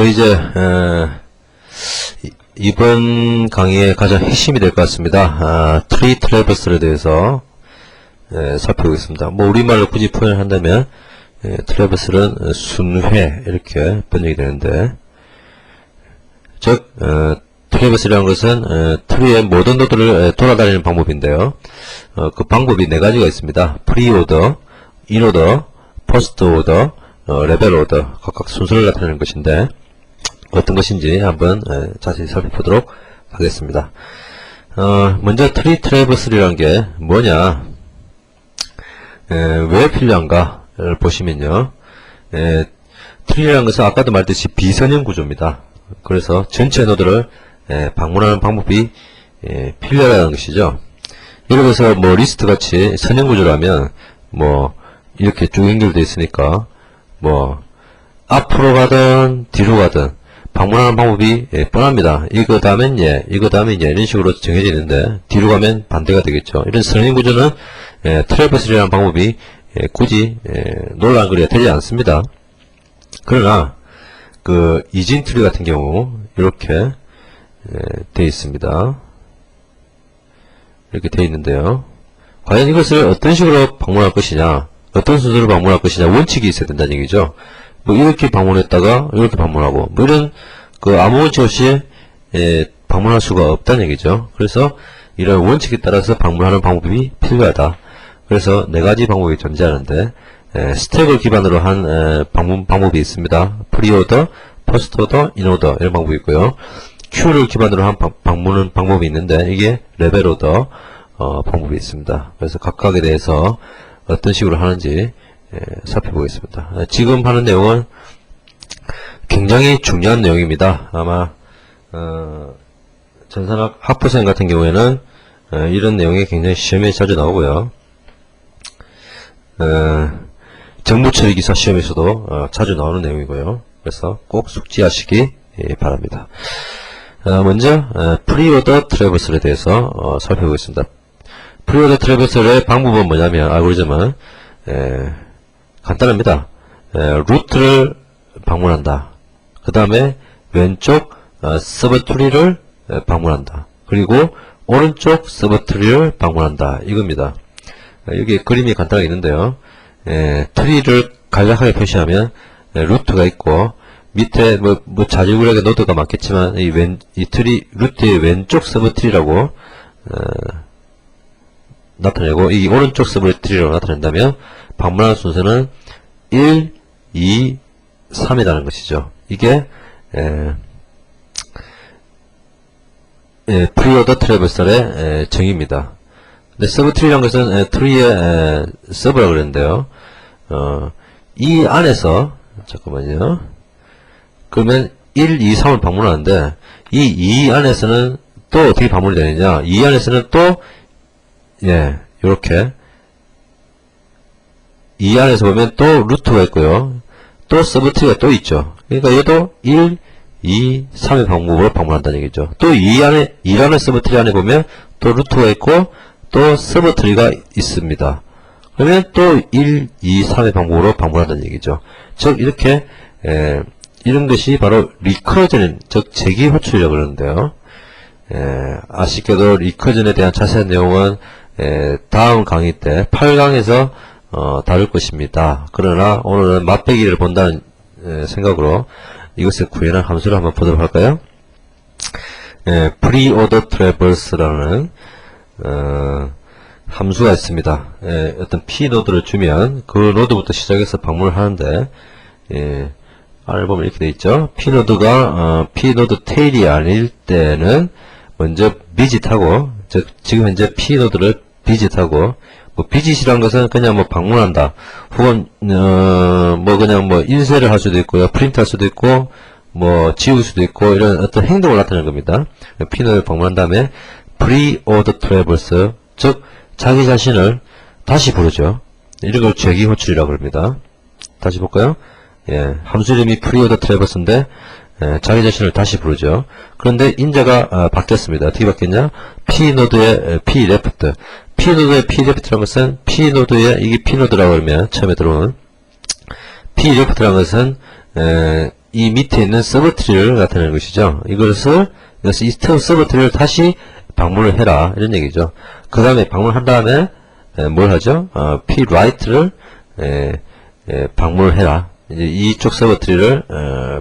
이제 이번 강의의 가장 핵심이 될 것 같습니다. 트리 트래버스에 대해서 살펴보겠습니다. 뭐 우리말로 굳이 표현한다면 트래버스는 순회 이렇게 번역이 되는데, 즉 트래버스라는 것은 트리의 모든 노드를 돌아다니는 방법인데요. 그 방법이 네 가지가 있습니다. 프리오더, 인오더, 포스트오더, 레벨 오더, 각각 순서를 나타내는 것인데 어떤 것인지 한번 자세히 살펴보도록 하겠습니다. 먼저 트리 트래버스라는 게 뭐냐, 왜 필요한가를 보시면요, 트리라는 것은 아까도 말했듯이 비선형 구조입니다. 그래서 전체 노드를 방문하는 방법이 필요하다는 것이죠. 예를 들어서 뭐 리스트 같이 선형 구조라면 뭐 이렇게 쭉 연결되어 있으니까 뭐 앞으로 가든 뒤로 가든 방문하는 방법이 뻔합니다. 이거 다음엔 이거 다음엔 이런 식으로 정해져 있는데 뒤로 가면 반대가 되겠죠. 이런 선형 구조는 트래버스라는 방법이 굳이 논란 거리가 되지 않습니다. 그러나 그 이진 트리 같은 경우 이렇게 되어 있습니다. 이렇게 되어 있는데요. 과연 이것을 어떤 식으로 방문할 것이냐, 어떤 순서로 방문할 것이냐, 원칙이 있어야 된다는 얘기죠. 뭐 이렇게 방문했다가 이렇게 방문하고 뭐 이런 그 아무 원칙 없이 방문할 수가 없다는 얘기죠. 그래서 이런 원칙에 따라서 방문하는 방법이 필요하다. 그래서 네 가지 방법이 존재하는데 스택을 기반으로 한 방문 방법이 있습니다. 프리오더, 포스트오더, 인오더 이런 방법이 있고요. 큐를 기반으로 한 방문은 방법이 있는데 이게 레벨 오더 방법이 있습니다. 그래서 각각에 대해서 어떤 식으로 하는지 살펴보겠습니다. 지금 하는 내용은 굉장히 중요한 내용입니다. 아마 전산학 학부생 같은 경우에는 이런 내용이 굉장히 시험에 자주 나오고요. 정보처리 기사 시험에서도 자주 나오는 내용이고요. 그래서 꼭 숙지하시기 바랍니다. 먼저 프리오더 트래버설에 대해서 살펴보겠습니다. 프리오더 트래버설의 방법은 뭐냐면, 알고리즘은 간단합니다. 루트를 방문한다. 그 다음에 왼쪽 서브트리를 방문한다. 그리고 오른쪽 서브트리를 방문한다. 이겁니다. 여기 그림이 간단하게 있는데요. 트리를 간략하게 표시하면 루트가 있고 밑에 뭐 자질구레하게 노드가 많겠지만 이 트리 루트의 왼쪽 서브트리라고 나타내고 이 오른쪽 서브트리라고 나타낸다면 방문하는 순서는 1, 2, 3이라는 것이죠. 이게 프리오더 트래버설의 정의입니다. 근데 서브트리라는 것은 트리의 서브라고 그랬는데요. 이 안에서 잠깐만요. 그러면 1, 2, 3을 방문하는데 이 2 안에서는 또 어떻게 방문이 되느냐? 2 안에서는 또 이렇게 2 안에서 보면 또 루트가 있고요. 또 서브트리가 또 있죠. 그러니까 얘도 1, 2, 3의 방법으로 방문한다는 얘기죠. 또 2 안에 서브트리 안에 보면 또 루트가 있고 또 서브트리가 있습니다. 그러면 또 1, 2, 3의 방법으로 방문한다는 얘기죠. 즉 이렇게 이런 것이 바로 리커전, 즉 재기 호출이라고 그러는데요. 아쉽게도 리커전에 대한 자세한 내용은 다음 강의 때 8강에서 다룰 것입니다. 그러나 오늘은 맛배기를 본다는 생각으로 이것을 구현한 함수를 한번 보도록 할까요? 프리오더 트래버스라는 함수가 있습니다. 어떤 P 노드를 주면 그 노드부터 시작해서 방문을 하는데 안을 보면 이렇게 되어 있죠. P 노드가 P 노드 테일이 아닐 때는 먼저 비짓하고, 즉 지금 현재 P 노드를 비짓하고, 뭐 비짓이란 것은 그냥 뭐 방문한다, 혹은 뭐 그냥 뭐 인쇄를 할 수도 있고요, 프린트할 수도 있고, 뭐 지울 수도 있고, 이런 어떤 행동을 나타내는 겁니다. P 노드를 방문한 다음에 프리오더 트래버스, 즉 자기 자신을 다시 부르죠. 이런 걸 재기 호출이라고 합니다. 다시 볼까요? 함수 이름이 프리오더 트래버스인데 자기 자신을 다시 부르죠. 그런데 인자가 바뀌었습니다. 어떻게 바뀌었냐? P노드의 Pleft. P노드의 Pleft라는 것은 P노드의, 이게 P노드라고 하면 처음에 들어오는 Pleft라는 것은 이 밑에 있는 서브트리를 나타내는 것이죠. 이것을 이 서브트리를 다시 방문을 해라 이런 얘기죠. 그 다음에 방문한 다음에 뭘 하죠? pwrite를 방문을 해라. 이제 이쪽 서브트리를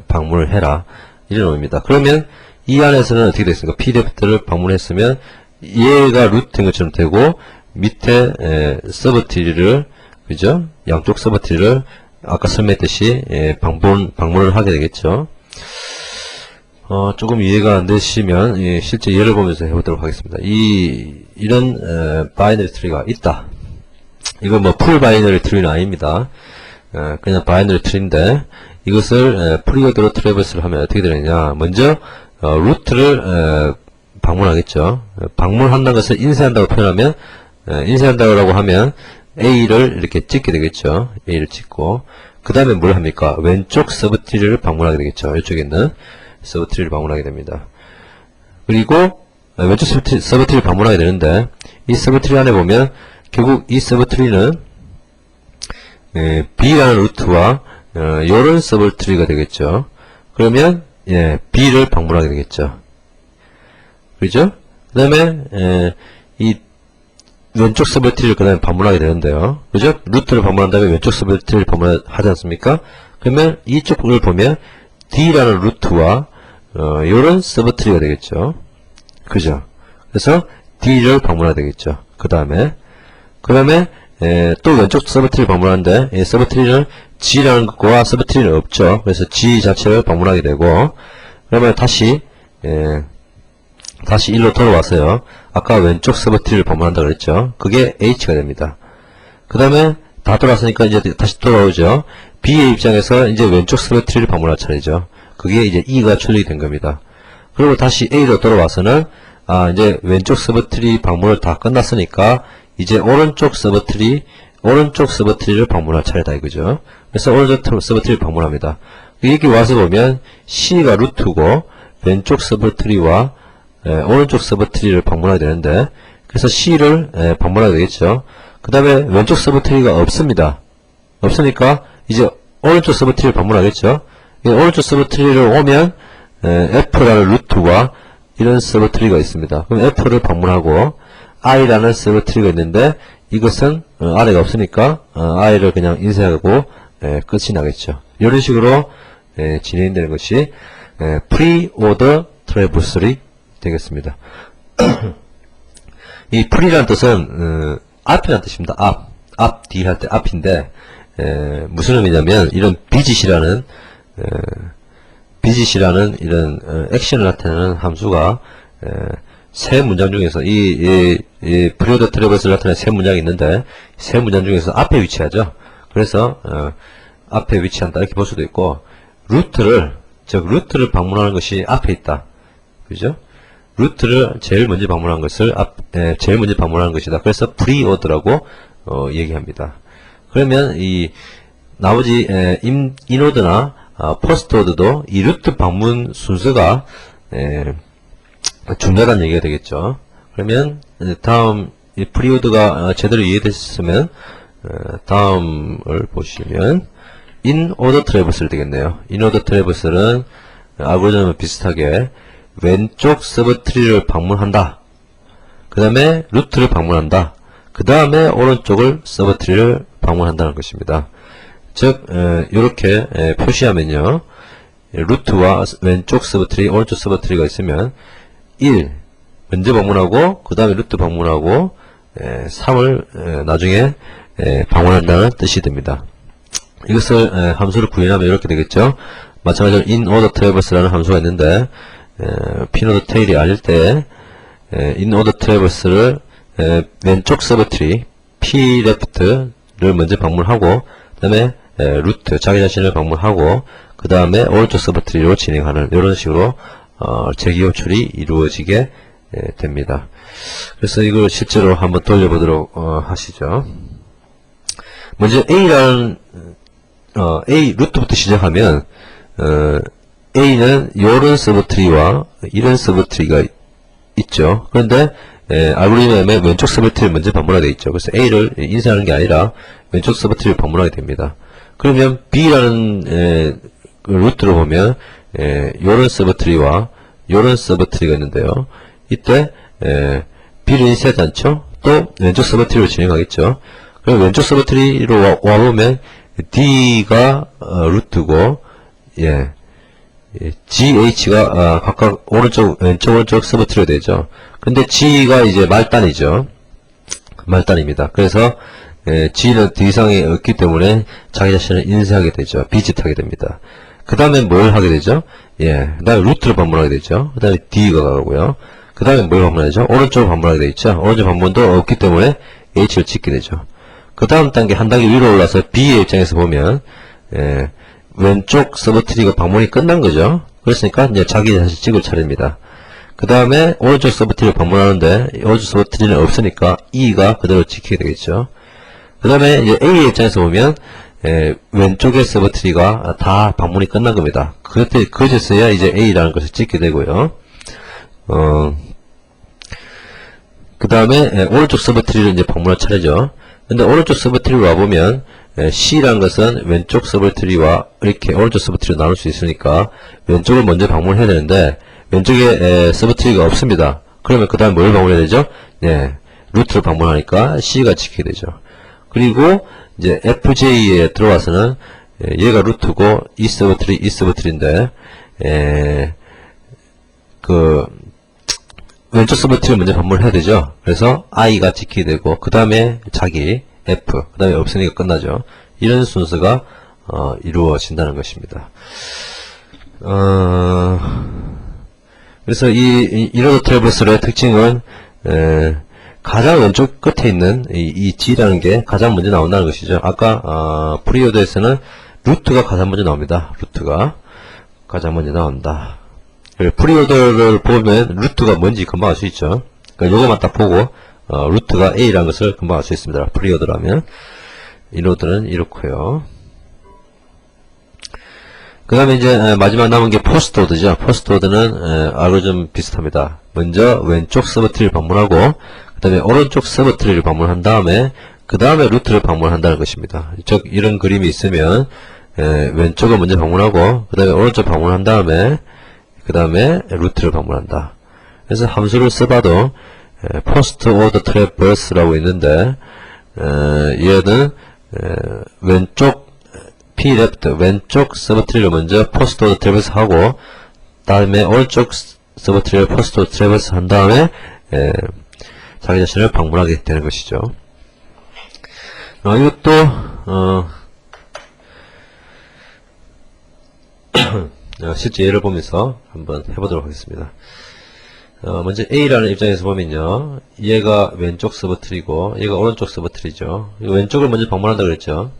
방문을 해라 이런 의미입니다. 그러면 이 안에서는 어떻게 됐습니까? pleft를 방문했으면 얘가 루트인 것처럼 되고 밑에 서브트리를 그죠? 양쪽 서브트리를 아까 설명했듯이 방문을 하게 되겠죠. 조금 이해가 안 되시면 실제 예를 보면서 해보도록 하겠습니다. 이런 바이너리 트리가 있다. 이건 뭐 풀 바이너리 트리는 아닙니다. 그냥 바이너리 트리인데 이것을 프리오드로 트래버스를 하면 어떻게 되느냐? 먼저 루트를 방문하겠죠. 방문한다는 것을 인쇄한다고 표현하면 인쇄한다고 하면 A를 이렇게 찍게 되겠죠. A를 찍고 그 다음에 뭘 합니까? 왼쪽 서브트리를 방문하게 되겠죠. 이쪽에 있는 서브트리를 방문하게 됩니다. 그리고 왼쪽 서브트리를 방문하게 되는데 이 서브트리 안에 보면 결국 이 서브트리는 B라는 루트와 요런 서브트리가 되겠죠. 그러면 B를 방문하게 되겠죠. 그죠? 그 다음에 이 왼쪽 서브트리를 그 다음에 방문하게 되는데요. 그죠? 루트를 방문한 다음에 왼쪽 서브트리를 방문하지 않습니까? 그러면 이쪽을 보면 D라는 루트와 요런 서브트리가 되겠죠. 그죠? 그래서 D를 방문하게 되겠죠. 그 다음에 또 왼쪽 서브트리를 방문하는데 이 서브트리는 G라는 것과 서브트리는 없죠. 그래서 G 자체를 방문하게 되고 그러면 다시 1로 돌아와서요. 아까 왼쪽 서브트리를 방문한다고 그랬죠. 그게 H가 됩니다. 그 다음에 다 돌아왔으니까 이제 다시 돌아오죠. B의 입장에서 이제 왼쪽 서브트리를 방문할 차례죠. 그게 이제 E가 출력이 된 겁니다. 그리고 다시 A로 돌아와서는 이제 왼쪽 서브트리 방문을 다 끝났으니까 이제 오른쪽 서브트리를 방문할 차례다 이거죠. 그래서 오른쪽 서브트리를 방문합니다. 여기 와서 보면 C가 루트고 왼쪽 서브트리와 오른쪽 서브트리를 방문하게 되는데 그래서 C를 방문하게 되겠죠. 그 다음에 왼쪽 서브트리가 없습니다. 없으니까 이제 오른쪽 서브트리를 방문하겠죠. 오른쪽 서브트리를 오면 F라는 루트와 이런 서브트리가 있습니다. 그럼 F를 방문하고 I라는 서브트리가 있는데 이것은 아래가 없으니까 I를 그냥 인쇄하고 끝이 나겠죠. 이런 식으로 진행되는 것이 프리오더 트래버설이 되겠습니다. 이 프리라는 뜻은 앞이라는 뜻입니다. 앞, 뒤 할 때 앞인데 무슨 의미냐면 이런 비짓이라는 이런 액션을 나타내는 함수가 세 문장 중에서 이 프리오더 트래버스를 나타내는 세 문장이 있는데 세 문장 중에서 앞에 위치하죠. 그래서 앞에 위치한다 이렇게 볼 수도 있고 루트를 방문하는 것이 앞에 있다. 그죠? 루트를 제일 먼저 방문한 것을 제일 먼저 방문하는 것이다. 그래서 프리오더라고 얘기합니다. 그러면 이 나머지 인오더나 포스트오더도 이 루트 방문 순서가 중요하다는 얘기가 되겠죠. 그러면 다음 이 프리오더가 제대로 이해됐으면 다음을 보시면 인오더 트래버설 되겠네요. 인오더 트래버설은 알고리즘과 비슷하게 왼쪽 서브트리를 방문한다. 그 다음에 루트를 방문한다. 그 다음에 오른쪽을 서브트리를 방문한다는 것입니다. 즉 이렇게 표시하면요. 루트와 왼쪽 서브트리, 오른쪽 서브트리가 있으면 1 먼저 방문하고 그 다음에 루트 방문하고 3을 나중에 방문한다는 뜻이 됩니다. 이것을 함수를 구현하면 이렇게 되겠죠. 마찬가지로 inOrder traverse라는 함수가 있는데 피노드 테일이 아닐 때 inOrder traverse를 왼쪽 서브트리 pleft를 먼저 방문하고 그 다음에 루트 자기 자신을 방문하고 그 다음에 오른쪽 서브트리로 진행하는 이런 식으로 재기 호출이 이루어지게 됩니다. 그래서 이걸 실제로 한번 돌려보도록 하시죠. 먼저 A라는 A 루트부터 시작하면 A는 이런 서브트리와 이런 서브트리가 있죠. 그런데 알고리즘에 왼쪽 서브트리를 먼저 방문하게 되어 있죠. 그래서 A를 인쇄하는 게 아니라 왼쪽 서브트리를 방문하게 됩니다. 그러면 B라는 그 루트로 보면 요런 서브트리와 요런 서브트리가 있는데요. 이때 B를 인쇄하지 않죠? 또 왼쪽 서브트리로 진행하겠죠. 그럼 왼쪽 서브트리로 와보면 D가 루트고 GH가 각각 오른쪽 왼쪽 오른쪽 서브트리가 되죠. 근데 G가 이제 말단이죠. 말단입니다. 그래서 G는 더 이상이 없기 때문에 자기 자신을 인쇄하게 되죠. 비짓하게 됩니다. 그 다음에 뭘 하게 되죠? 그 다음에 루트를 방문하게 되죠. 그 다음에 D가 가고요. 그 다음에 뭘 방문하죠? 오른쪽을 방문하게 되어 있죠. 오른쪽 방문도 없기 때문에 H를 찍게 되죠. 그 다음 단계, 한 단계 위로 올라서 B의 입장에서 보면, 왼쪽 서브트리가 방문이 끝난 거죠. 그렇으니까 이제 자기 자신 찍을 차례입니다. 그 다음에 오른쪽 서브트리를 방문하는데, 오른쪽 서브트리는 없으니까 E가 그대로 지키게 되겠죠. 그 다음에 이제 A의 입장에서 보면, 왼쪽의 서브트리가 다 방문이 끝난 겁니다. 그제서야 이제 A라는 것을 찍게 되고요. 그 다음에 오른쪽 서브트리를 이제 방문할 차례죠. 근데 오른쪽 서브트리로 와보면 C라는 것은 왼쪽 서브트리와 이렇게 오른쪽 서브트리로 나눌 수 있으니까 왼쪽을 먼저 방문해야 되는데 왼쪽에 서브트리가 없습니다. 그러면 그 다음에 뭘 방문해야 되죠? 루트를 방문하니까 C가 지키게 되죠. 그리고 이제 FJ에 들어와서는 얘가 루트고 이 서브트리인데 그 왼쪽 서브트리를 먼저 방문을 해야 되죠. 그래서 I가 지키게 되고 그 다음에 자기 F 그 다음에 없으니까 끝나죠. 이런 순서가 이루어진다는 것입니다. 그래서 이 이로드 트래버스의 특징은 가장 왼쪽 끝에 있는 이 G라는 게 가장 먼저 나온다는 것이죠. 아까 프리오드에서는 루트가 가장 먼저 나옵니다. 루트가 가장 먼저 나온다. 프리오더를 보면 루트가 뭔지 금방 알 수 있죠. 그러니까 요거만 딱 보고 루트가 A라는 것을 금방 알 수 있습니다. 프리오더라면. 인오더는 이렇고요. 그 다음에 이제 마지막 남은 게 포스트오더죠. 포스트오더는 알고리즘 비슷합니다. 먼저 왼쪽 서브트리를 방문하고 그 다음에 오른쪽 서브트리를 방문한 다음에 그 다음에 루트를 방문한다는 것입니다. 즉 이런 그림이 있으면 왼쪽을 먼저 방문하고 그 다음에 오른쪽 방문한 다음에 그 다음에 루트를 방문한다. 그래서 함수를 써봐도 post order traverse라고 있는데 얘는 왼쪽 p left 왼쪽 서브트리를 먼저 post order traverse 하고 다음에 오른쪽 서브트리를 post order traverse 한 다음에 자기 자신을 방문하게 되는 것이죠. 이것도 실제 예를 보면서 한번 해보도록 하겠습니다. 먼저 A라는 입장에서 보면요. 얘가 왼쪽 서브트리고 얘가 오른쪽 서브트리죠. 왼쪽을 먼저 방문한다고 그랬죠.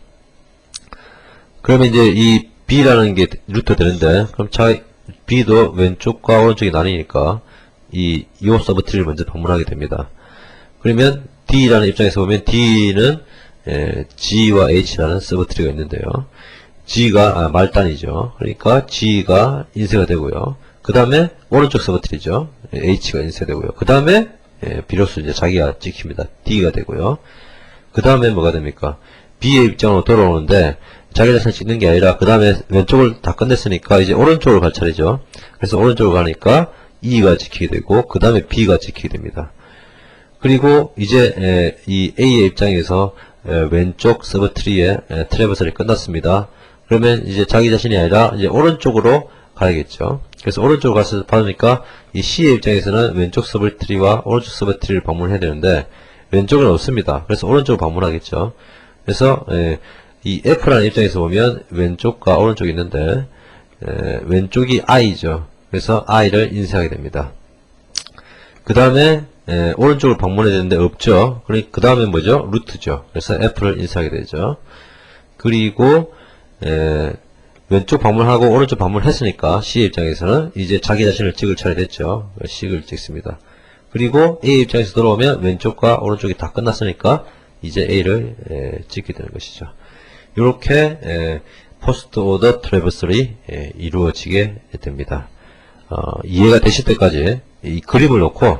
그러면 이제 이 B라는 게 루트 되는데 그럼 B도 왼쪽과 오른쪽이 나뉘니까 이 서브트리를 먼저 방문하게 됩니다. 그러면 D라는 입장에서 보면 D는 G와 H라는 서브트리가 있는데요. G가 말단이죠. 그러니까 G가 인쇄가 되고요. 그 다음에 오른쪽 서브트리죠. H가 인쇄되고요. 그 다음에 비로소 이제 자기가 찍힙니다. D가 되고요. 그 다음에 뭐가 됩니까? B의 입장으로 돌아오는데 자기 자신을 찍는 게 아니라 그 다음에 왼쪽을 다 끝냈으니까 이제 오른쪽으로 갈 차례죠. 그래서 오른쪽으로 가니까 E가 지키게 되고 그 다음에 B가 지키게 됩니다. 그리고 이제 이 A의 입장에서 왼쪽 서브트리의 트래버설이 끝났습니다. 그러면 이제 자기 자신이 아니라 이제 오른쪽으로 가야겠죠. 그래서 오른쪽으로 가서 받으니까 이 C의 입장에서는 왼쪽 서브트리와 오른쪽 서브트리를 방문해야 되는데 왼쪽은 없습니다. 그래서 오른쪽으로 방문하겠죠. 그래서 이 F라는 입장에서 보면 왼쪽과 오른쪽이 있는데 왼쪽이 I죠. 그래서 I를 인쇄하게 됩니다. 그 다음에 오른쪽을 방문해야 되는데 없죠. 그 다음에 뭐죠? 루트죠. 그래서 F를 인쇄하게 되죠. 그리고 왼쪽 방문하고 오른쪽 방문했으니까 C의 입장에서는 이제 자기 자신을 찍을 차례 됐죠. C를 찍습니다. 그리고 A의 입장에서 들어오면 왼쪽과 오른쪽이 다 끝났으니까 이제 A를 찍게 되는 것이죠. 이렇게 포스트 오더 트래버설이 이루어지게 됩니다. 이해가 되실 때까지 이 그림을 놓고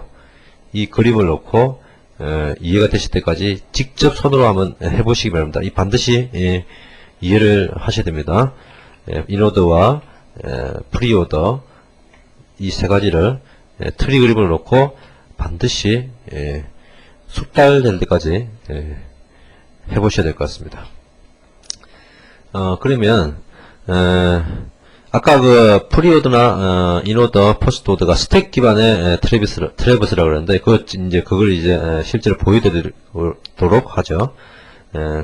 이해가 되실 때까지 직접 손으로 한번 해보시기 바랍니다. 이 반드시 이해를 하셔야 됩니다. 인오더와 프리오더 이 세 가지를 트리 그립을 놓고 반드시 숙달될 때까지 해보셔야 될 것 같습니다. 그러면 아까 그 프리오더나 인오더, 포스트오더가 스택 기반의 트래버스라고 그러는데 그걸 이제 실제로 보여드리도록 하죠.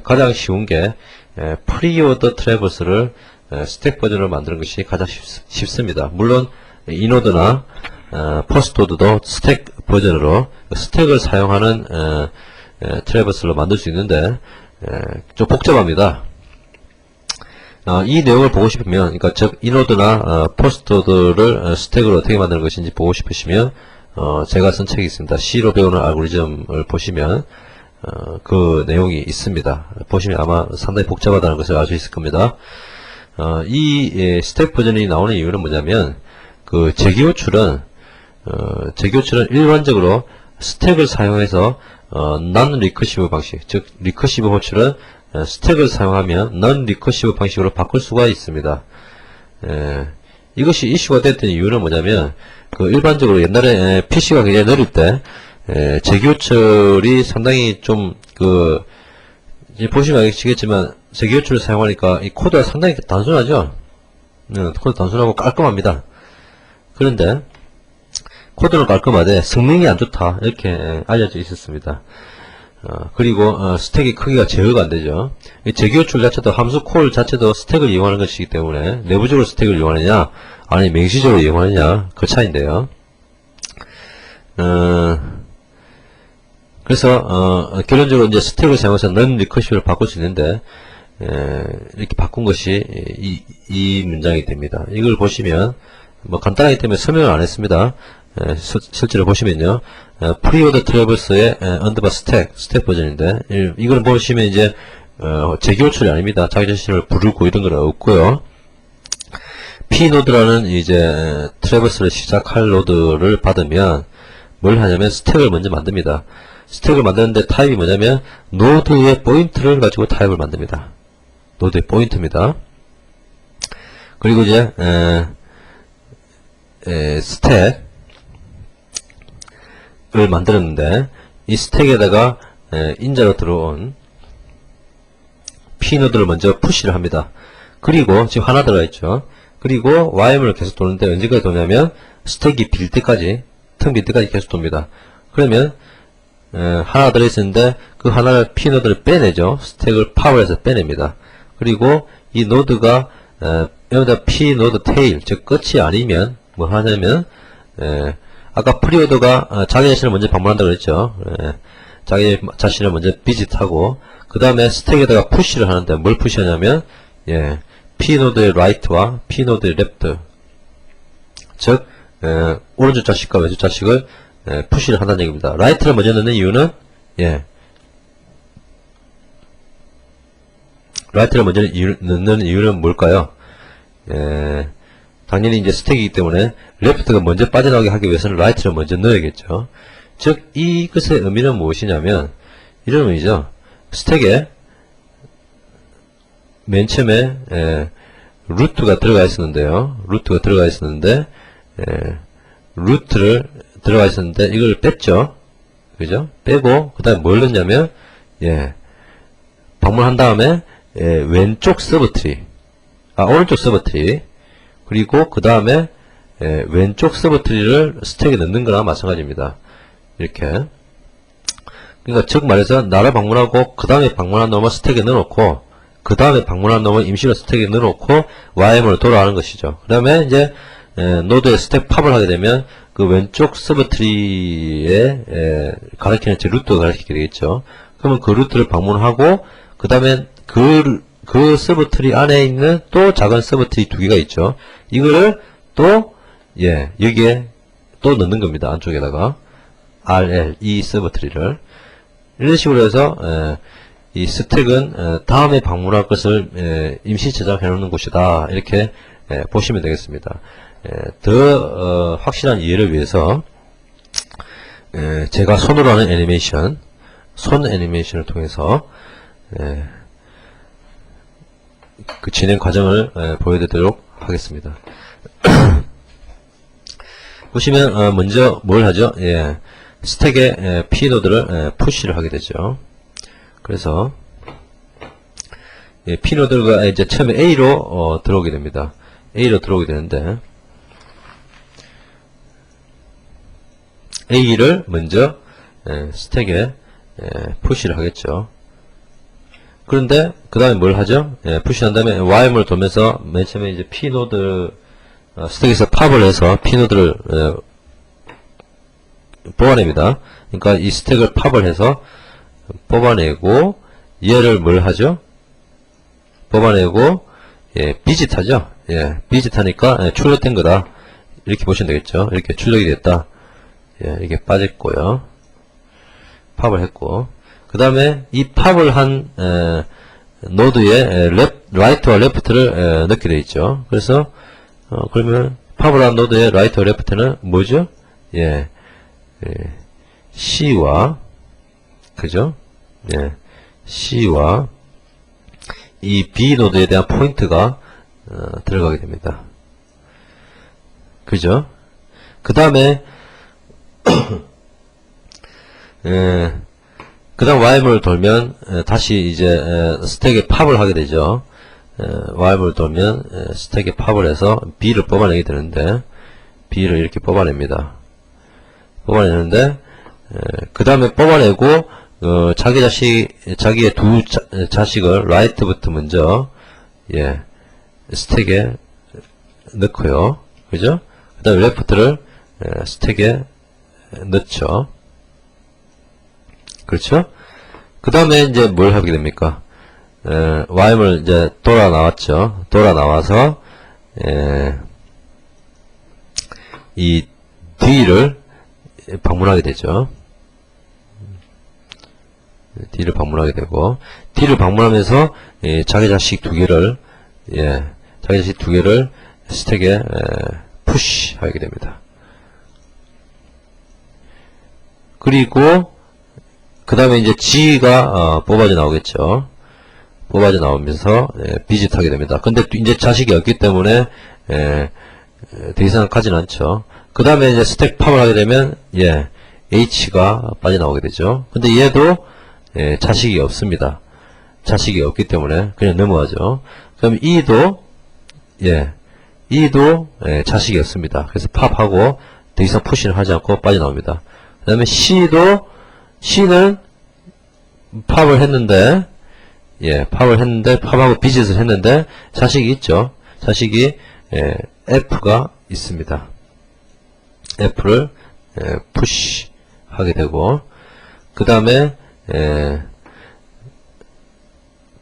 가장 쉬운 게 프리오더 트래버스를 스택 버전으로 만드는 것이 가장 쉽습니다. 물론 인오더나 포스트오더도 스택 버전으로 스택을 사용하는 트래버스로 만들 수 있는데 좀 복잡합니다. 이 내용을 보고 싶으면, 그러니까 즉 인오더나 포스트오더를 스택으로 어떻게 만드는 것인지 보고 싶으시면 제가 쓴 책이 있습니다. C로 배우는 알고리즘을 보시면 그 내용이 있습니다. 보시면 아마 상당히 복잡하다는 것을 알 수 있을 겁니다. 이 스택 버전이 나오는 이유는 뭐냐면 그 재기호출은 일반적으로 스택을 사용해서 non-recursive 방식, 즉 리커시브 호출은 스택을 사용하면 non-recursive 방식으로 바꿀 수가 있습니다. 이것이 이슈가 됐던 이유는 뭐냐면 그 일반적으로 옛날에 PC가 굉장히 느릴 때 재기호출이 상당히 좀 보시면 아시겠지만 재기호출을 사용하니까 이 코드가 상당히 단순하죠. 코드 단순하고 깔끔합니다. 그런데 코드는 깔끔하되 성능이 안 좋다 이렇게 알려져 있었습니다. 그리고 스택의 크기가 제어가 안 되죠. 재기호출 자체도 함수 콜 자체도 스택을 이용하는 것이기 때문에 내부적으로 스택을 이용하느냐 아니 맹시적으로 이용하느냐 그 차이인데요. 그래서 결론적으로 이제 스택을 사용해서 non-recursive를 바꿀 수 있는데 이렇게 바꾼 것이 이 문장이 됩니다. 이걸 보시면 뭐 간단하기 때문에 설명을 안 했습니다. 실제로 보시면요, 프리오더 트래버스의 언더바 스택 버전인데, 이걸 보시면 이제, 재기호출이 아닙니다. 자기 자신을 부르고 이런 건 없고요. P노드라는 이제, 트래버스를 시작할 노드를 받으면, 뭘 하냐면, 스택을 먼저 만듭니다. 스택을 만드는데 타입이 뭐냐면, 노드의 포인트를 가지고 타입을 만듭니다. 노드의 포인트입니다. 그리고 이제, 스택, 을 만들었는데 이 스택에다가 인자로 들어온 P노드를 먼저 푸시를 합니다. 그리고 지금 하나 들어가 있죠. 그리고 YM을 계속 도는데 언제까지 도냐면 스택이 빌 때까지, 텅 빌 때까지 계속 돕니다. 그러면 하나 들어있었는데 그 하나를 P노드를 빼내죠. 스택을 파워해서 빼냅니다. 그리고 이 노드가 여기다 P노드 테일, 즉 끝이 아니면 뭐 하냐면 아까 프리오더가 자기 자신을 먼저 방문한다고 그랬죠. 자기 자신을 먼저 비짓하고 그 다음에 스택에다가 푸시를 하는데 뭘 푸시하냐면 P노드의 right와 P노드의 left, 즉 오른쪽 자식과 왼쪽 자식을 푸시를 한다는 얘기입니다. right를 먼저 넣는 이유는 right를 먼저 넣는 이유는 뭘까요? 당연히 이제 스택이기 때문에 레프트가 먼저 빠져나오게 하기 위해서는 라이트를 먼저 넣어야겠죠. 즉 이것의 의미는 무엇이냐면 이런 의미죠. 스택에 맨 처음에 루트가 들어가 있었는데요. 루트가 들어가 있었는데 루트를 들어가 있었는데 이걸 뺐죠. 그죠? 빼고 그 다음에 뭘 넣냐면 방문한 다음에 왼쪽 서브트리, 오른쪽 서브트리, 그리고 그 다음에 왼쪽 서브트리를 스택에 넣는 거나 마찬가지입니다. 이렇게. 그러니까 즉 말해서 나를 방문하고 그 다음에 방문한 놈을 스택에 넣어놓고 그 다음에 방문한 놈을 임시로 스택에 넣어놓고 YM으로 돌아가는 것이죠. 그 다음에 이제 노드에 스택 팝을 하게 되면 그 왼쪽 서브트리에 가리키는 제 루트가 가리키게 되겠죠. 그러면 그 루트를 방문하고 그 다음에 그 서브트리 안에 있는 또 작은 서브트리 두 개가 있죠. 이거를 또 여기에 또 넣는 겁니다. 안쪽에다가 RL 이 서브트리를 이런 식으로 해서 이 스택은 다음에 방문할 것을 임시 저장해 놓는 곳이다. 이렇게 보시면 되겠습니다. 더 확실한 이해를 위해서 제가 손으로 하는 애니메이션, 손 애니메이션을 통해서 그 진행 과정을 보여드리도록 하겠습니다. 보시면 먼저 뭘 하죠? 예, 스택에 P노드를 푸시를 하게 되죠. 그래서 P노드가 이제 처음에 A로 들어오게 됩니다. A로 들어오게 되는데 A를 먼저 스택에 푸시를 하겠죠. 그런데 그 다음에 뭘 하죠? 푸시한 다음에 Y문을 돌면서 맨 처음에 이제 P노드 스택에서 팝을 해서 P노드를 뽑아냅니다. 그러니까 이 스택을 팝을 해서 뽑아내고 얘를 뭘 하죠? 뽑아내고 비짓하죠. 비짓하니까 출력된 거다. 이렇게 보시면 되겠죠. 이렇게 출력이 됐다. 이게 빠졌고요. 팝을 했고 그 다음에 이 팝을 한 노드에 라이트와 레프트를 넣게 되어 있죠. 그래서 그러면 팝을 한 노드의 라이트와 레프트는 뭐죠? C와 그죠? C와 이 B 노드에 대한 포인트가 들어가게 됩니다. 그죠? 그 다음에 그 다음 Y문을 돌면 다시 이제 스택에 팝을 하게 되죠. Y문을 돌면 스택에 팝을 해서 B를 뽑아내게 되는데 B를 이렇게 뽑아냅니다. 뽑아내는데 그 다음에 뽑아내고 자기의 두 자식을 라이트부터 먼저 스택에 넣고요. 그죠? 그 다음에 레프트를 스택에 넣죠. 그렇죠? 그 다음에 이제 뭘 하게 됩니까? Y문을 이제 돌아 나왔죠. 돌아 나와서 이 D를 방문하게 되죠. D를 방문하게 되고 D를 방문하면서 자기 자식 두 개를 스택에 푸시하게 됩니다. 그리고 그 다음에 이제 G가 뽑아져 나오겠죠. 뽑아져 나오면서 비짓하게 됩니다. 근데 이제 자식이 없기 때문에 더 이상 가진 않죠. 그 다음에 이제 스택 팝을 하게 되면 H가 빠져나오게 되죠. 근데 얘도 자식이 없습니다. 자식이 없기 때문에 그냥 넘어가죠. 그럼 E도 자식이 없습니다. 그래서 팝하고 더 이상 푸시를 하지 않고 빠져나옵니다. 그 다음에 C는 팝을 했는데 팝하고 비짓을 했는데 자식이 있죠. 자식이 F가 있습니다. F를 푸시 하게 되고 그 다음에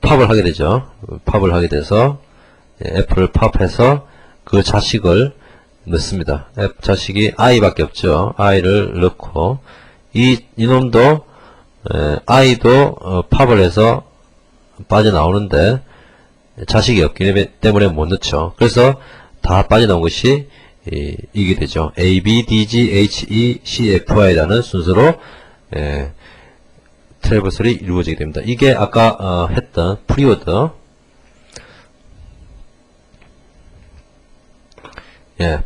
팝을 하게 되죠. 팝을 하게 돼서 F를 팝해서 그 자식을 넣습니다. F 자식이 I밖에 없죠. I를 넣고 이놈도 I도 팝을 해서 빠져나오는데 자식이 없기 때문에 못 넣죠. 그래서 다 빠져나온 것이 이게 되죠. A, B, D, G, H, E, C, F, I라는 순서로 트래버설이 이루어지게 됩니다. 이게 아까 했던 프리오더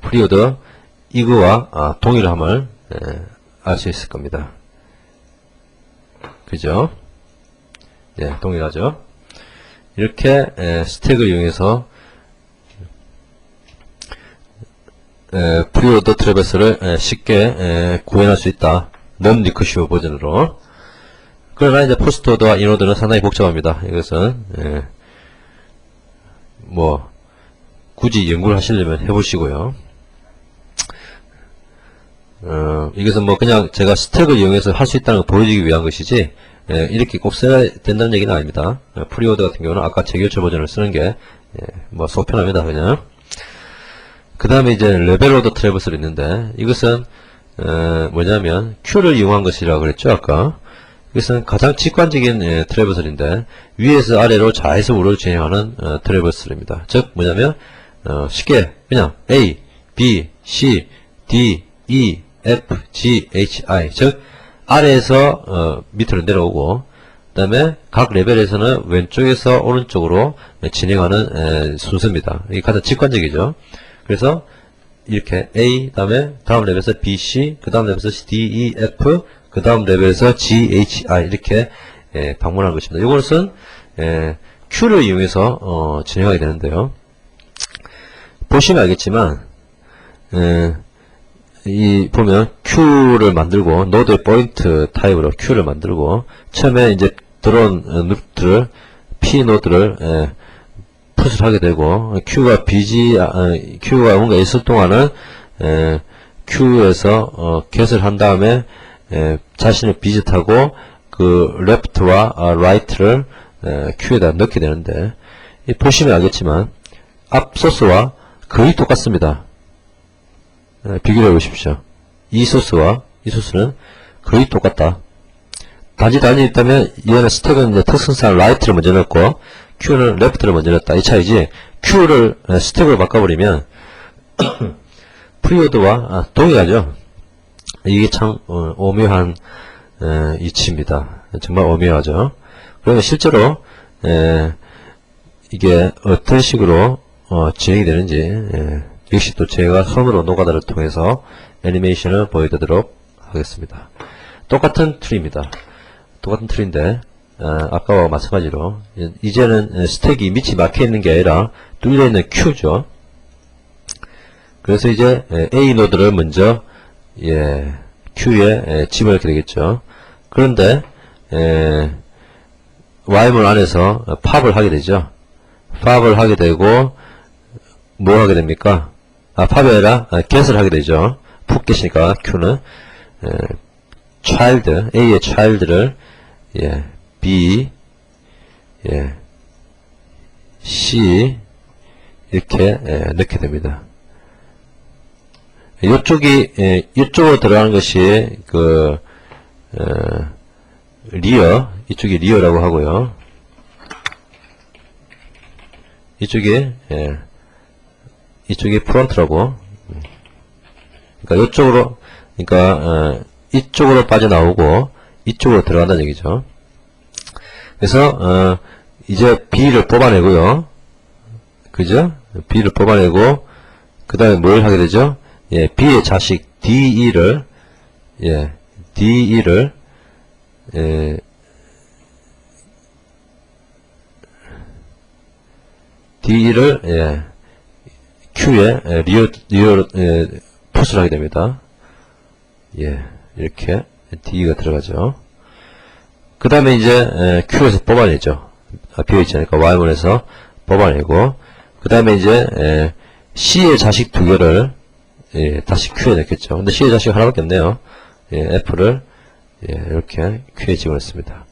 프리오더 이거와 동일함을 알 수 있을 겁니다. 그죠? 동일하죠? 이렇게 스택을 이용해서 프리오더 트래버스를 쉽게 구현할 수 있다. non recursive 버전으로. 그러나 이제 포스트오더와 인오더는 상당히 복잡합니다. 이것은 굳이 연구를 하시려면 해보시고요. 이것은 그냥 제가 스택을 이용해서 할 수 있다는 걸 보여주기 위한 것이지 이렇게 꼭 써야 된다는 얘기는 아닙니다. 프리오더 같은 경우는 아까 재교체 버전을 쓰는 게 속 편합니다. 그냥. 그 다음에 이제 레벨 오더 트래버스를 있는데 이것은 뭐냐면 Q를 이용한 것이라고 그랬죠 아까. 이것은 가장 직관적인 트래버설인데 위에서 아래로 좌에서 우로를 진행하는 트래버설입니다. 즉 뭐냐면 쉽게 그냥 A, B, C, D, E, F, G, H, I 즉 아래에서 밑으로 내려오고 그 다음에 각 레벨에서는 왼쪽에서 오른쪽으로 진행하는 순서입니다. 이게 가장 직관적이죠. 그래서 이렇게 A, 그 다음에 다음 레벨에서 B, C, 그 다음 레벨에서 D, E, F, 그 다음 레벨에서 G, H, I 이렇게 방문하는 것입니다. 이것은 Q를 이용해서 진행하게 되는데요. 보시면 알겠지만 보면 Q를 만들고 노드의 포인트 타입으로 Q를 만들고 처음에 이제 들어온 루트를 P 노드를 풋을 하게 되고 Q가 Q가 뭔가 있을 동안은 Q에서 get을 한 다음에 자신을 비짓하고 그 left와 right를 Q에다 넣게 되는데 보시면 알겠지만 앞 소스와 거의 똑같습니다. 비교를 해보십시오. 이 소스와 이 소스는 거의 똑같다. 단지 있다면 얘는 스택은 이제 특성상 right를 먼저 넣고 Q는 left를 먼저 넣었다. 이 차이지. Q를 스택으로 바꿔버리면 프리오드와 동일하죠. 이게 참 오묘한 이치입니다. 정말 오묘하죠. 그러면 실제로 이게 어떤 식으로 진행이 되는지 역시 또 제가 손으로 노가다를 통해서 애니메이션을 보여드리도록 하겠습니다. 똑같은 트리입니다. 똑같은 트리인데 아까와 마찬가지로 이제는 스택이 밑이 막혀있는 게 아니라 뚫려있는 Q죠. 그래서 이제 A 노드를 먼저 Q에 집어넣게 되겠죠. 그런데 YML 안에서 팝을 하게 되죠. 팝을 하게 되고 뭐 하게 됩니까? 팝이 아니라 get을 하게 되죠. 푹 계시니까 Q는 child, A의 child를 B, C 이렇게 넣게 됩니다. 이쪽으로 들어가는 것이 리어, 이쪽이 리어라고 하고요. 이쪽이 프론트라고. 그러니까 이쪽으로, 이쪽으로 빠져나오고 이쪽으로 들어간다는 얘기죠. 그래서 이제 B를 뽑아내고요. 그죠? B를 뽑아내고 그 다음에 뭘 하게 되죠? B의 자식 DE를 DE를 Q에 리어 풋을 하게 됩니다. 이렇게 D가 들어가죠. 그 다음에 이제 Q에서 뽑아내죠. 비어있지 않으니까 YML에서 뽑아내고 그 다음에 이제 C의 자식 두 개를 다시 Q에 넣겠죠. 근데 C의 자식 하나밖에 없네요. F를 이렇게 Q에 집어넣습니다.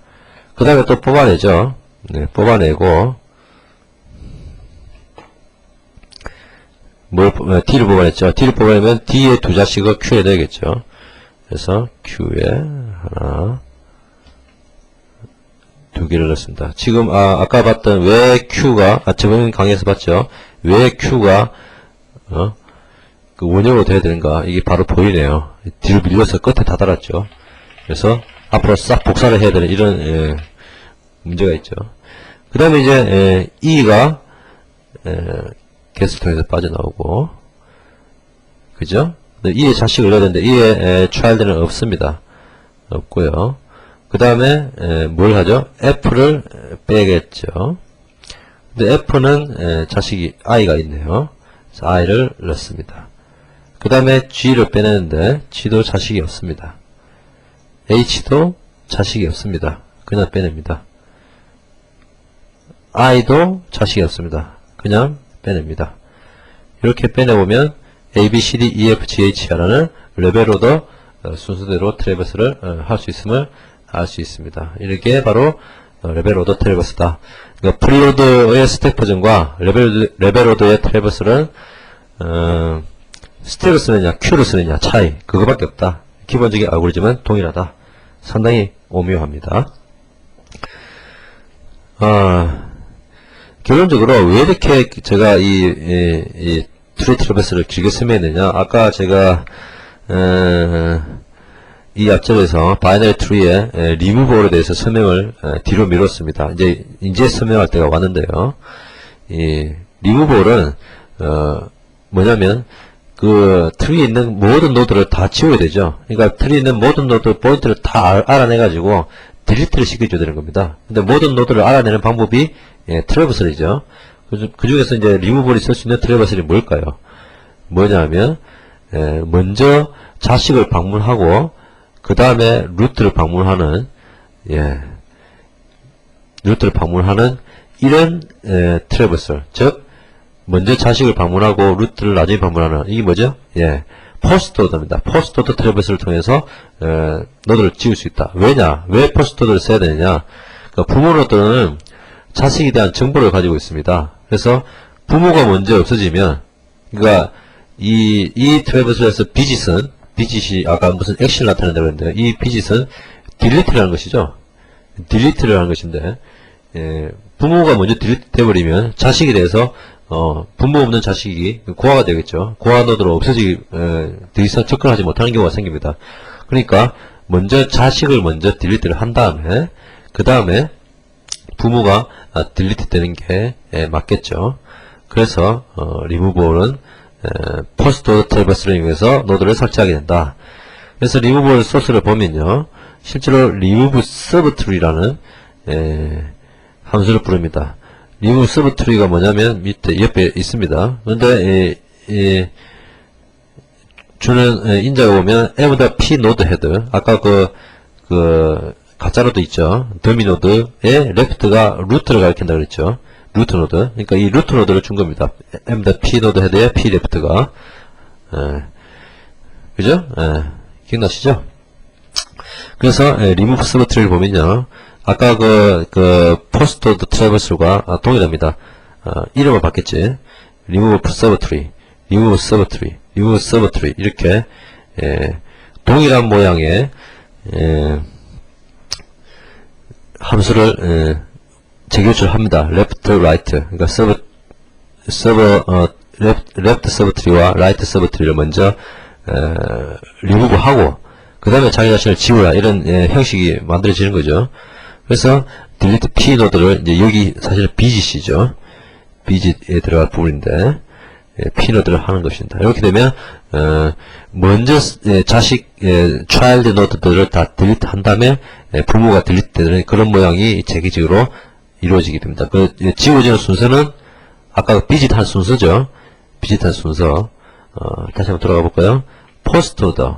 그 다음에 또 뽑아내죠. 뽑아내고 D를 뽑아냈죠. D를 뽑아내면 D의 두 자식을 Q에 넣어야겠죠. 그래서 Q에 하나 두 개를 넣습니다. 지금 아까 봤던 왜 Q가 저번 강의에서 봤죠. 왜 Q가 그 원형으로 돼야 되는가 이게 바로 보이네요. 뒤로 밀려서 끝에 다 달았죠. 그래서 앞으로 싹 복사를 해야 되는 이런 문제가 있죠. 그 다음에 이제 E가 get을 통해서 빠져나오고 그죠? E의 자식을 넣어야 되는데 E의 child는 없습니다. 없고요. 그 다음에 뭘 하죠? F를 빼겠죠. 근데 F는 자식이 I가 있네요. 그래서 I를 넣습니다. 그 다음에 G를 빼내는데 G도 자식이 없습니다. H도 자식이 없습니다. 그냥 빼냅니다. I도 자식이 없습니다. 그냥 빼냅니다. 이렇게 빼내보면 A, B, C, D, E, F, G, H, R는 레벨 오더 순서대로 트래버스를 할 수 있음을 알 수 있습니다. 이게 바로 레벨 오더 트래버스다. 그러니까 프리오더의 스택 버전과 레벨 오더의 트래버스는 스택을 쓰느냐 Q를 쓰느냐 차이 그거밖에 없다. 기본적인 알고리즘은 동일하다. 상당히 오묘합니다. 결론적으로 왜 이렇게 제가 이 트리 트래버스를 길게 설명했느냐. 아까 제가 이 앞절에서 바이너리 트리의 리무브 올에 대해서 설명을 뒤로 미뤘습니다. 이제 설명할 때가 왔는데요. 이 리무브 올은 뭐냐면 그 트리에 있는 모든 노드를 다 지워야 되죠. 그러니까 트리에 있는 모든 노드 포인트를 다 알아내가지고 딜리트를 시켜줘야 되는 겁니다. 근데 모든 노드를 알아내는 방법이 트래버설이죠. 그 중에서 이제 리무벌이 쓸 수 있는 트래버설이 뭘까요? 뭐냐면 먼저 자식을 방문하고 그 다음에 루트를 방문하는 루트를 방문하는 이런 트래버설, 즉 먼저 자식을 방문하고 루트를 나중에 방문하는 이게 뭐죠? 포스트 오더입니다. 포스트 오더 트래버스를 통해서 노드를 지울 수 있다. 왜냐? 왜 포스트 오더를 써야 되느냐? 그러니까 부모 노드는 자식에 대한 정보를 가지고 있습니다. 그래서 부모가 먼저 없어지면, 그러니까 이 트래버스에서 비짓이 아까 무슨 액션을 나타낸다고 했는데, 이 비짓은 딜리트라는 것이죠. 딜리트를 하는 것인데, 부모가 먼저 딜리트 돼버리면 자식에 대해서 부모 없는 자식이 고아가 되겠죠. 고아 노드로 없어지기, 더 이상 접근하지 못하는 경우가 생깁니다. 그러니까, 먼저 자식을 먼저 딜리트를 한 다음에, 그 다음에, 부모가 딜리트 되는 게 맞겠죠. 그래서, 리무버는, 포스트 트래버스를 이용해서 노드를 삭제하게 된다. 그래서 리무버 소스를 보면요. 실제로 리무브 서브트리라는, 함수를 부릅니다. 리무브 서브트리가 뭐냐면 밑에 옆에 있습니다. 그런데 주는 인자가 보면 m보다 p 노드 헤드, 아까 그 가짜 노드 있죠. 더미 노드의 레프트가 루트를 가리킨다 그랬죠. 루트 노드. 그러니까 이 루트 노드를 준 겁니다. m보다 p 노드 헤드의 p 레프트가 그죠? 기억나시죠? 그래서 리무브 서브트리를 보면요. 아까 그 포스트 트래버스과 동일합니다. 이름을 바뀌었지. 리무브 서브트리, 리무브 서브트리, 리무브 서브트리 이렇게 동일한 모양의 함수를 재교출합니다. left, right. 그러니까 left 서브트리와 right 서브트리를 먼저 리무브하고 그 다음에 자기 자신을 지워라 이런 형식이 만들어지는 거죠. 그래서 delete p 노드를 이제 여기 사실 비짓이죠. 비짓에 들어갈 부분인데 p 노드를 하는 것입니다. 이렇게 되면 먼저 자식 child 노드들을 다 delete 한 다음에 부모가 delete 되는 그런 모양이 체계적으로 이루어지게 됩니다. 그 지워지는 순서는 아까 비짓한 순서죠. 비짓한 순서. 다시 한번 들어가 볼까요? post order.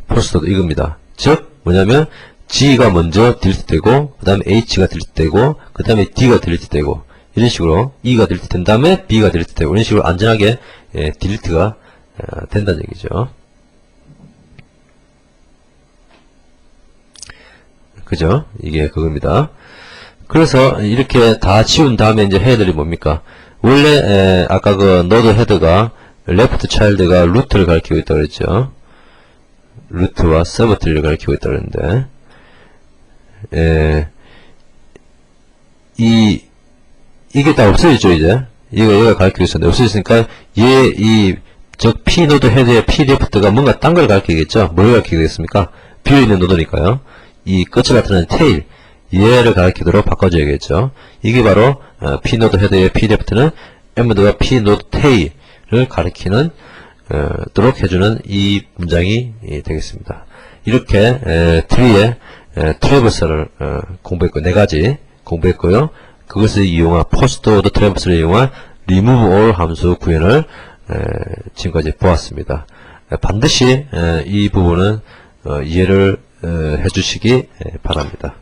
post order 이겁니다. 즉 뭐냐면 G가 먼저 딜리트 되고 그 다음에 H가 딜리트 되고 그 다음에 D가 딜리트 되고 이런 식으로 E가 딜리트 된 다음에 B가 딜리트 되고 이런 식으로 안전하게 딜리트가 된다는 얘기죠. 그죠? 이게 그겁니다. 그래서 이렇게 다 지운 다음에 이제 해야 될 일이 뭡니까? 원래 아까 그 노드 헤드가 레프트 차일드가 루트를 가리키고 있다고 그랬죠. 루트와 서브트리를 가리키고 있다고 그랬는데 이게 다 없어졌죠. 이제 얘가 가리키고 있었는데 없어졌으니까 즉 P 노드 헤드의 P 레프트가 뭔가 딴 걸 가리키겠죠. 뭘 가리키겠습니까? 비어있는 노드니까요. 이 끝을 나타내는 테일 얘를 가리키도록 바꿔줘야겠죠. 이게 바로 P 노드 헤드의 P 레프트는 M 노드와 P 노드 테일을 가리키는 도록 해주는 이 문장이 되겠습니다. 이렇게 트리의 트래버스를 공부했고 4가지 공부했고요. 그것을 이용한 포스트 오더 트래버스를 이용한 remove all 함수 구현을 지금까지 보았습니다. 반드시 이 부분은 이해를 해주시기 바랍니다.